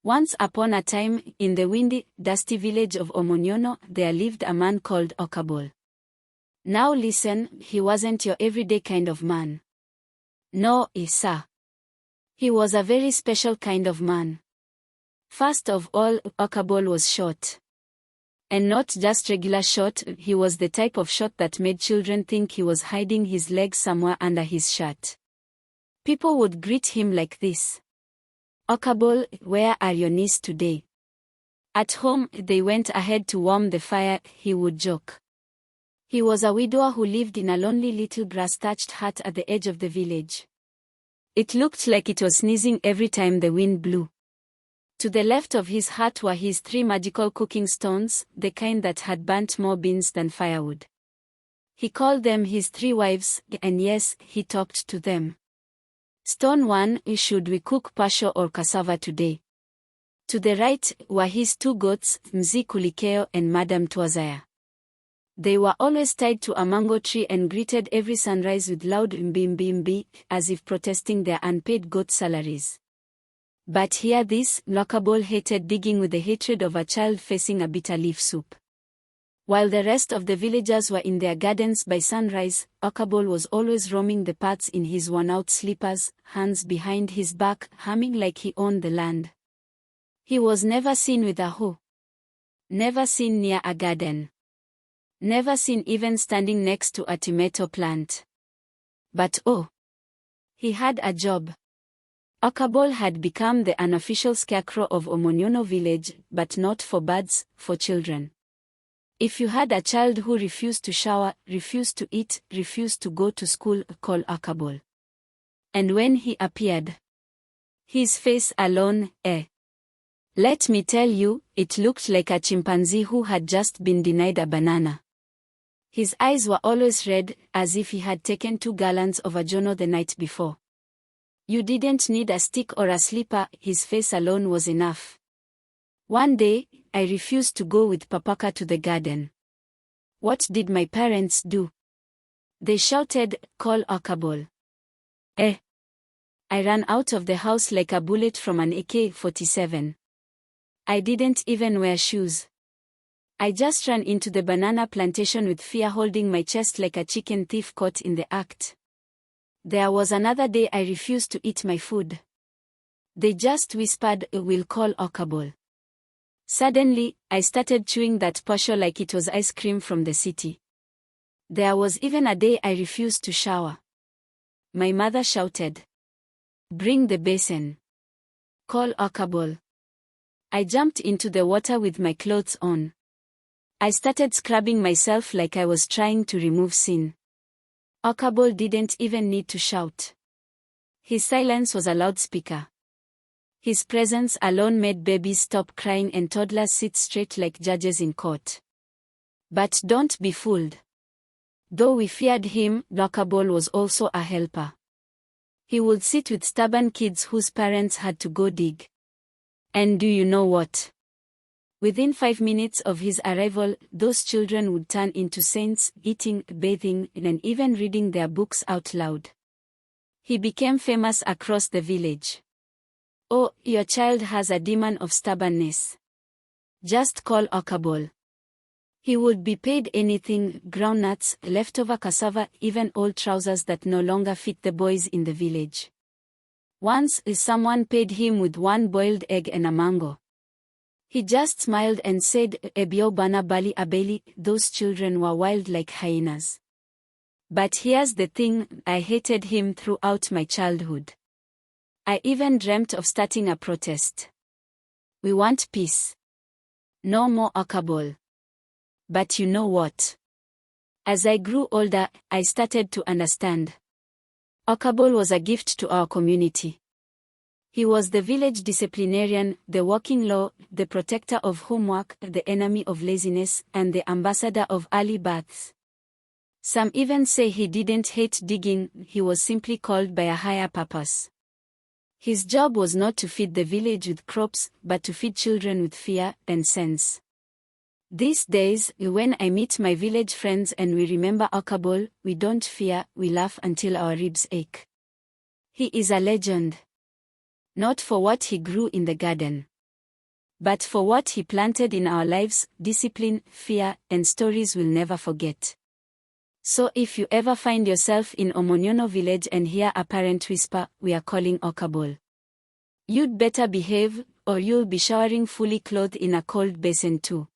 Once upon a time, in the windy, dusty village of Omonyono, there lived a man called Ochobole. Now listen, he wasn't your everyday kind of man. No, sir. He was a very special kind of man. First of all, Ochobole was short. And not just regular short, he was the type of short that made children think he was hiding his legs somewhere under his shirt. People would greet him like this. Ochobole, where are your knees today? At home, they went ahead to warm the fire, he would joke. He was a widower who lived in a lonely little grass-thatched hut at the edge of the village. It looked like it was sneezing every time the wind blew. To the left of his hut were his 3 magical cooking stones, the kind that had burnt more beans than firewood. He called them his 3 wives, and yes, he talked to them. Stone 1, should we cook pasho or cassava today? To the right were his 2 goats, Mzee Kulikeo and Madam Twazaya. They were always tied to a mango tree and greeted every sunrise with loud mbi, as if protesting their unpaid goat salaries. But hear this, Ochobole hated digging with the hatred of a child facing a bitter leaf soup. While the rest of the villagers were in their gardens by sunrise, Ochobole was always roaming the paths in his worn-out slippers, hands behind his back, humming like he owned the land. He was never seen with a hoe. Never seen near a garden. Never seen even standing next to a tomato plant. But oh! He had a job. Ochobole had become the unofficial scarecrow of Omonyono village, but not for birds, for children. If you had a child who refused to shower, refused to eat, refused to go to school, call Ochobole. And when he appeared, his face alone, let me tell you, it looked like a chimpanzee who had just been denied a banana. His eyes were always red, as if he had taken 2 gallons of ajono the night before. You didn't need a stick or a slipper, his face alone was enough. One day, I refused to go with Papaka to the garden. What did my parents do? They shouted, call Ochobole. I ran out of the house like a bullet from an AK-47. I didn't even wear shoes. I just ran into the banana plantation with fear holding my chest like a chicken thief caught in the act. There was another day I refused to eat my food. They just whispered, we'll call Ochobole. Suddenly, I started chewing that pasho like it was ice cream from the city. There was even a day I refused to shower. My mother shouted, bring the basin. Call Ochobole. I jumped into the water with my clothes on. I started scrubbing myself like I was trying to remove sin. Ochobole didn't even need to shout. His silence was a loudspeaker. His presence alone made babies stop crying and toddlers sit straight like judges in court. But don't be fooled. Though we feared him, Ochobole was also a helper. He would sit with stubborn kids whose parents had to go dig. And do you know what? Within 5 minutes of his arrival, those children would turn into saints, eating, bathing, and even reading their books out loud. He became famous across the village. Oh, your child has a demon of stubbornness. Just call Ochobole. He would be paid anything, groundnuts, leftover cassava, even old trousers that no longer fit the boys in the village. Once, someone paid him with 1 boiled egg and a mango. He just smiled and said, Ebio bana bali abeli, those children were wild like hyenas. But here's the thing, I hated him throughout my childhood. I even dreamt of starting a protest. We want peace. No more Ochobole. But you know what? As I grew older, I started to understand. Ochobole was a gift to our community. He was the village disciplinarian, the walking law, the protector of homework, the enemy of laziness, and the ambassador of early baths. Some even say he didn't hate digging, he was simply called by a higher purpose. His job was not to feed the village with crops, but to feed children with fear and sense. These days, when I meet my village friends and we remember Ochobole, we don't fear, we laugh until our ribs ache. He is a legend. Not for what he grew in the garden, But for what he planted in our lives, discipline, fear, and stories we'll never forget. So if you ever find yourself in Omonyono village and hear a parent whisper, "We are calling Ochobole," you'd better behave, or you'll be showering fully clothed in a cold basin too.